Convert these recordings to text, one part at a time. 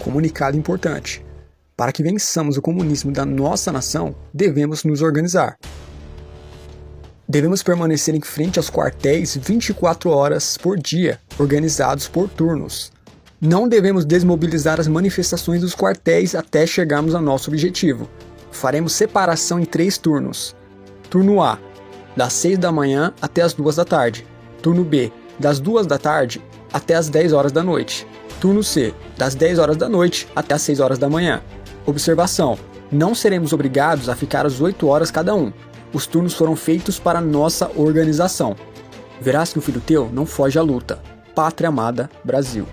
Comunicado importante. Para que vençamos o comunismo da nossa nação, devemos nos organizar. Devemos permanecer em frente aos quartéis 24 horas por dia, organizados por turnos. Não devemos desmobilizar as manifestações dos quartéis até chegarmos ao nosso objetivo. Faremos separação em 3 turnos. Turno A, das 6 da manhã até as 2 da tarde. Turno B, das 2 da tarde até as 10 horas da noite. Turno C, das 10 horas da noite até as 6 horas da manhã. Observação: não seremos obrigados a ficar às 8 horas cada um. Os turnos foram feitos para nossa organização. Verás que o filho teu não foge à luta. Pátria amada, Brasil.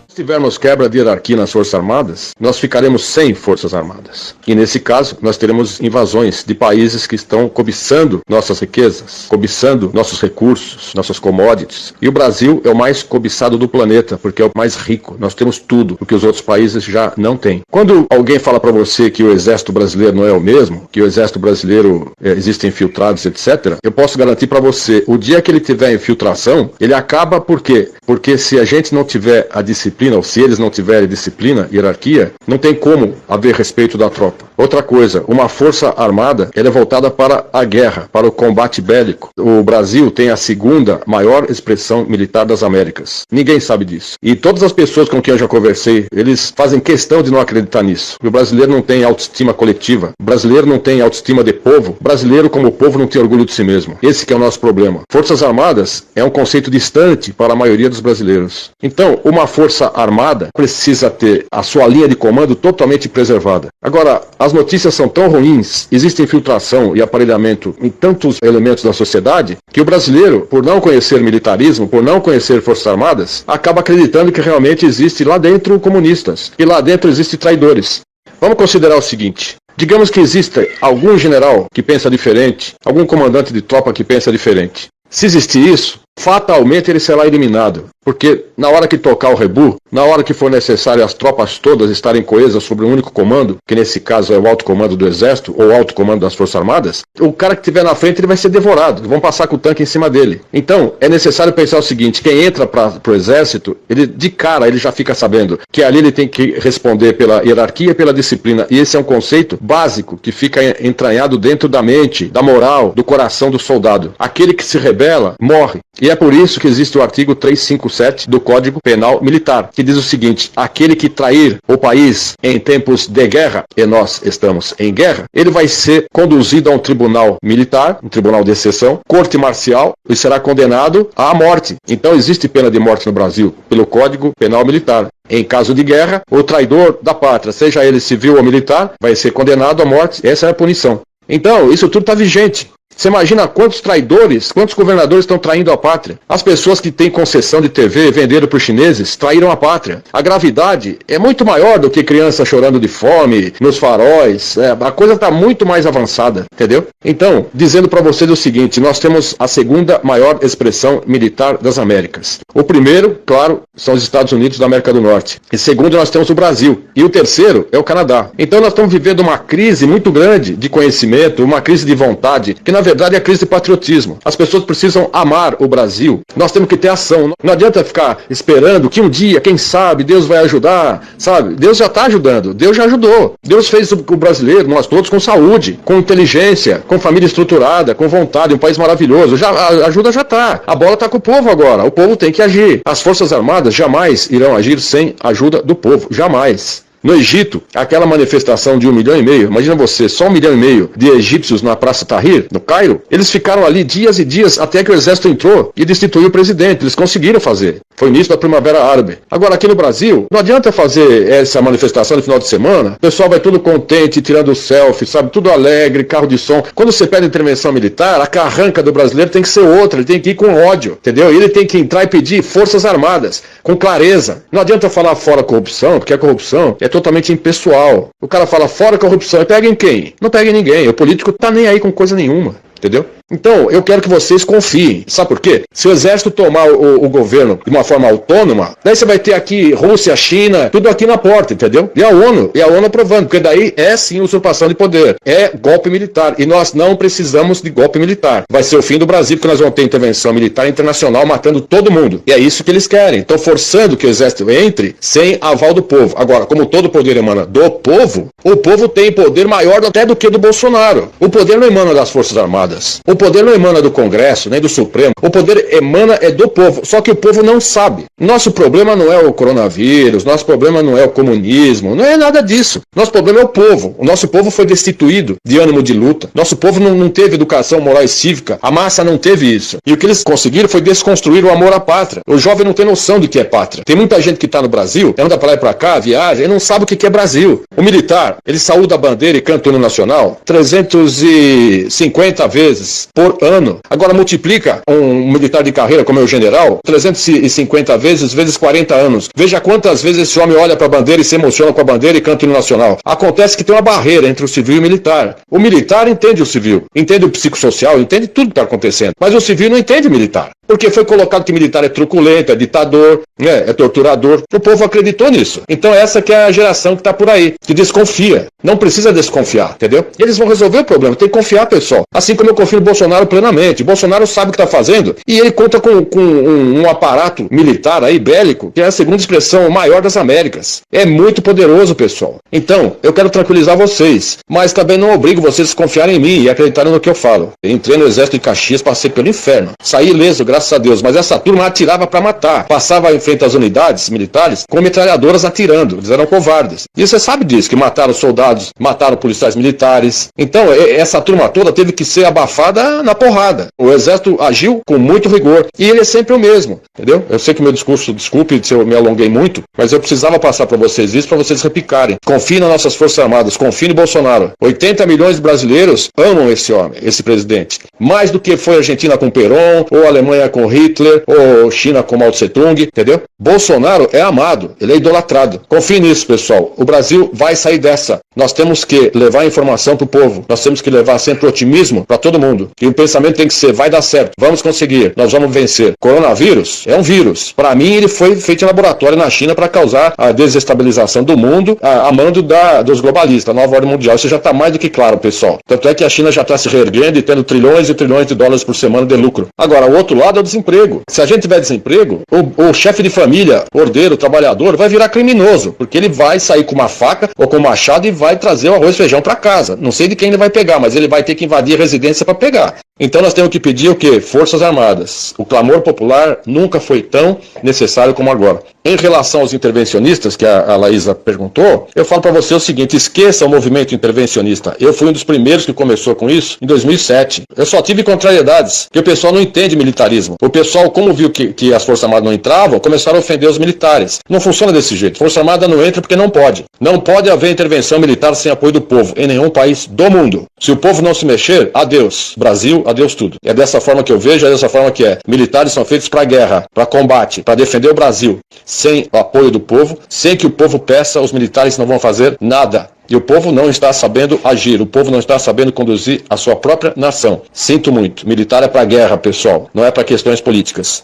Se tivermos quebra de hierarquia nas Forças Armadas, nós ficaremos sem Forças Armadas. E nesse caso, nós teremos invasões de países que estão cobiçando nossas riquezas, cobiçando nossos recursos, nossas commodities. E o Brasil é o mais cobiçado do planeta, porque é o mais rico. Nós temos tudo o que os outros países já não têm. Quando alguém fala para você que o Exército Brasileiro não é o mesmo, que o Exército Brasileiro existem infiltrados, etc., eu posso garantir para você, o dia que ele tiver infiltração, ele acaba por quê? Porque se a gente não tiver a disciplina, ou se eles não tiverem disciplina, hierarquia, não tem como haver respeito da tropa. Outra coisa, uma força armada, ela é voltada para a guerra, para o combate bélico. O Brasil tem a segunda maior expressão militar das Américas. Ninguém sabe disso. E todas as pessoas com quem eu já conversei, eles fazem questão de não acreditar nisso. O brasileiro não tem autoestima coletiva. O brasileiro não tem autoestima de povo. O brasileiro, como povo, não tem orgulho de si mesmo. Esse que é o nosso problema. Forças Armadas é um conceito distante para a maioria dos brasileiros. Então, uma força armada precisa ter a sua linha de comando totalmente preservada. Agora, as notícias são tão ruins, existe infiltração e aparelhamento em tantos elementos da sociedade, que o brasileiro, por não conhecer militarismo, por não conhecer Forças Armadas, acaba acreditando que realmente existe lá dentro comunistas, e lá dentro existem traidores. Vamos considerar o seguinte: digamos que exista algum general que pensa diferente, algum comandante de tropa que pensa diferente. Se existir isso, fatalmente ele será eliminado, porque na hora que tocar o rebu, na hora que for necessário as tropas todas estarem coesas sobre um único comando, que nesse caso é o alto comando do Exército ou o alto comando das Forças Armadas, o cara que estiver na frente ele vai ser devorado, vão passar com o tanque em cima dele. Então é necessário pensar o seguinte: quem entra para o Exército, ele de cara ele já fica sabendo que ali ele tem que responder pela hierarquia e pela disciplina, e esse é um conceito básico que fica entranhado dentro da mente, da moral, do coração do soldado. Aquele que se rebela morre. E é por isso que existe o artigo 357 do Código Penal Militar, que diz o seguinte: aquele que trair o país em tempos de guerra, e nós estamos em guerra, ele vai ser conduzido a um tribunal militar, um tribunal de exceção, corte marcial, e será condenado à morte. Então existe pena de morte no Brasil, pelo Código Penal Militar. Em caso de guerra, o traidor da pátria, seja ele civil ou militar, vai ser condenado à morte. Essa é a punição. Então, isso tudo está vigente. Você imagina quantos traidores, quantos governadores estão traindo a pátria? As pessoas que têm concessão de TV venderam para os chineses traíram a pátria. A gravidade é muito maior do que criança chorando de fome nos faróis. A coisa está muito mais avançada, entendeu? Então, dizendo para vocês o seguinte: nós temos a segunda maior expressão militar das Américas. O primeiro, claro, são os Estados Unidos da América do Norte. E segundo, nós temos o Brasil. E o terceiro é o Canadá. Então nós estamos vivendo uma crise muito grande de conhecimento, uma crise de vontade, que na verdade é a crise de patriotismo. As pessoas precisam amar o Brasil. Nós temos que ter ação. Não adianta ficar esperando que um dia, quem sabe, Deus vai ajudar, sabe? Deus já está ajudando. Deus já ajudou. Deus fez o brasileiro, nós todos, com saúde, com inteligência, com família estruturada, com vontade, um país maravilhoso. A ajuda já está. A bola está com o povo agora. O povo tem que agir. As Forças Armadas jamais irão agir sem a ajuda do povo. Jamais. No Egito, aquela manifestação de 1,5 milhão, imagina você, só 1,5 milhão de egípcios na Praça Tahrir, no Cairo, eles ficaram ali dias e dias até que o exército entrou e destituiu o presidente. Eles conseguiram fazer. Foi o início da Primavera Árabe. Agora, aqui no Brasil, não adianta fazer essa manifestação no final de semana. O pessoal vai tudo contente, tirando selfie, sabe? Tudo alegre, carro de som. Quando você pede intervenção militar, a carranca do brasileiro tem que ser outra. Ele tem que ir com ódio, entendeu? Ele tem que entrar e pedir Forças Armadas, com clareza. Não adianta falar fora corrupção, porque a corrupção é totalmente impessoal. O cara fala fora corrupção e pega em quem? Não pega em ninguém. O político tá nem aí com coisa nenhuma, entendeu? Então, eu quero que vocês confiem. Sabe por quê? Se o exército tomar o governo de uma forma autônoma, daí você vai ter aqui Rússia, China, tudo aqui na porta, entendeu? E a ONU aprovando, porque daí é sim usurpação de poder, é golpe militar, e nós não precisamos de golpe militar. Vai ser o fim do Brasil, porque nós vamos ter intervenção militar internacional matando todo mundo, e é isso que eles querem. Estão forçando que o exército entre sem aval do povo. Agora, como todo poder emana do povo, o povo tem poder maior até do que do Bolsonaro. O poder não emana das Forças Armadas, o poder não emana do Congresso, nem do Supremo, o poder emana é do povo, só que o povo não sabe. Nosso problema não é o coronavírus, nosso problema não é o comunismo, não é nada disso. Nosso problema é o povo. O nosso povo foi destituído de ânimo de luta. Nosso povo não teve educação moral e cívica. A massa não teve isso. E o que eles conseguiram foi desconstruir o amor à pátria. O jovem não tem noção do que é pátria. Tem muita gente que está no Brasil, anda para lá e para cá, viaja, e não sabe o que é Brasil. O militar, ele saúda a bandeira e canta o hino nacional 350 vezes por ano. Agora multiplica um militar de carreira como é o general, 350 vezes 40 anos. Veja quantas vezes esse homem olha para a bandeira e se emociona com a bandeira e canta o hino nacional. Acontece que tem uma barreira entre o civil e o militar. O militar entende o civil, entende o psicossocial, entende tudo que está acontecendo. Mas o civil não entende o militar. Porque foi colocado que militar é truculento, é ditador, né, é torturador. O povo acreditou nisso. Então essa que é a geração que está por aí, que desconfia. Não precisa desconfiar, entendeu? E eles vão resolver o problema, tem que confiar, pessoal. Assim como eu confio no Bolsonaro plenamente. O Bolsonaro sabe o que está fazendo e ele conta com um aparato militar aí, bélico, que é a segunda expressão maior das Américas. É muito poderoso, pessoal. Então, eu quero tranquilizar vocês, mas também não obrigo vocês a confiarem em mim e acreditarem no que eu falo. Eu entrei no exército de Caxias, passei pelo inferno. Saí ileso, graças a Deus, mas essa turma atirava para matar. Passava em frente às unidades militares com metralhadoras atirando. Eles eram covardes. E você sabe disso, que mataram soldados, mataram policiais militares. Então, essa turma toda teve que ser abafada na porrada. O exército agiu com muito rigor. E ele é sempre o mesmo, entendeu? Eu sei que o meu discurso, desculpe se eu me alonguei muito, mas eu precisava passar para vocês isso, para vocês repicarem. Confie nas nossas Forças Armadas, confie no Bolsonaro. 80 milhões de brasileiros amam esse homem, esse presidente. Mais do que foi a Argentina com Perón, ou a Alemanha com Hitler, ou China com Mao Tse-tung, entendeu? Bolsonaro é amado, ele é idolatrado. Confie nisso, pessoal. O Brasil vai sair dessa. Nós temos que levar informação para o povo. Nós temos que levar sempre otimismo para todo mundo. E o pensamento tem que ser, vai dar certo, vamos conseguir, nós vamos vencer. Coronavírus é um vírus. Para mim, ele foi feito em laboratório na China para causar a desestabilização do mundo a mando dos globalistas, a nova ordem mundial. Isso já está mais do que claro, pessoal. Tanto é que a China já está se reerguendo e tendo trilhões e trilhões de dólares por semana de lucro. Agora, o outro lado é o desemprego. Se a gente tiver desemprego, o chefe de família, ordeiro, trabalhador, vai virar criminoso, porque ele vai sair com uma faca ou com um machado e vai trazer o arroz e feijão para casa. Não sei de quem ele vai pegar, mas ele vai ter que invadir a residência para pegar. Então nós temos que pedir o quê? Forças Armadas. O clamor popular nunca foi tão necessário como agora. Em relação aos intervencionistas, que a Laísa perguntou, eu falo para você o seguinte, esqueça o movimento intervencionista. Eu fui um dos primeiros que começou com isso em 2007. Eu só tive contrariedades, porque o pessoal não entende militarismo. O pessoal, como viu que as Forças Armadas não entravam, começaram a ofender os militares. Não funciona desse jeito. Força Armada não entra porque não pode. Não pode haver intervenção militar sem apoio do povo, em nenhum país do mundo. Se o povo não se mexer, adeus. Brasil, adeus tudo. É dessa forma que eu vejo, é dessa forma que é. Militares são feitos para guerra, para combate, para defender o Brasil. Sem o apoio do povo, sem que o povo peça, os militares não vão fazer nada. E o povo não está sabendo agir, o povo não está sabendo conduzir a sua própria nação. Sinto muito. Militar é para guerra, pessoal, não é para questões políticas.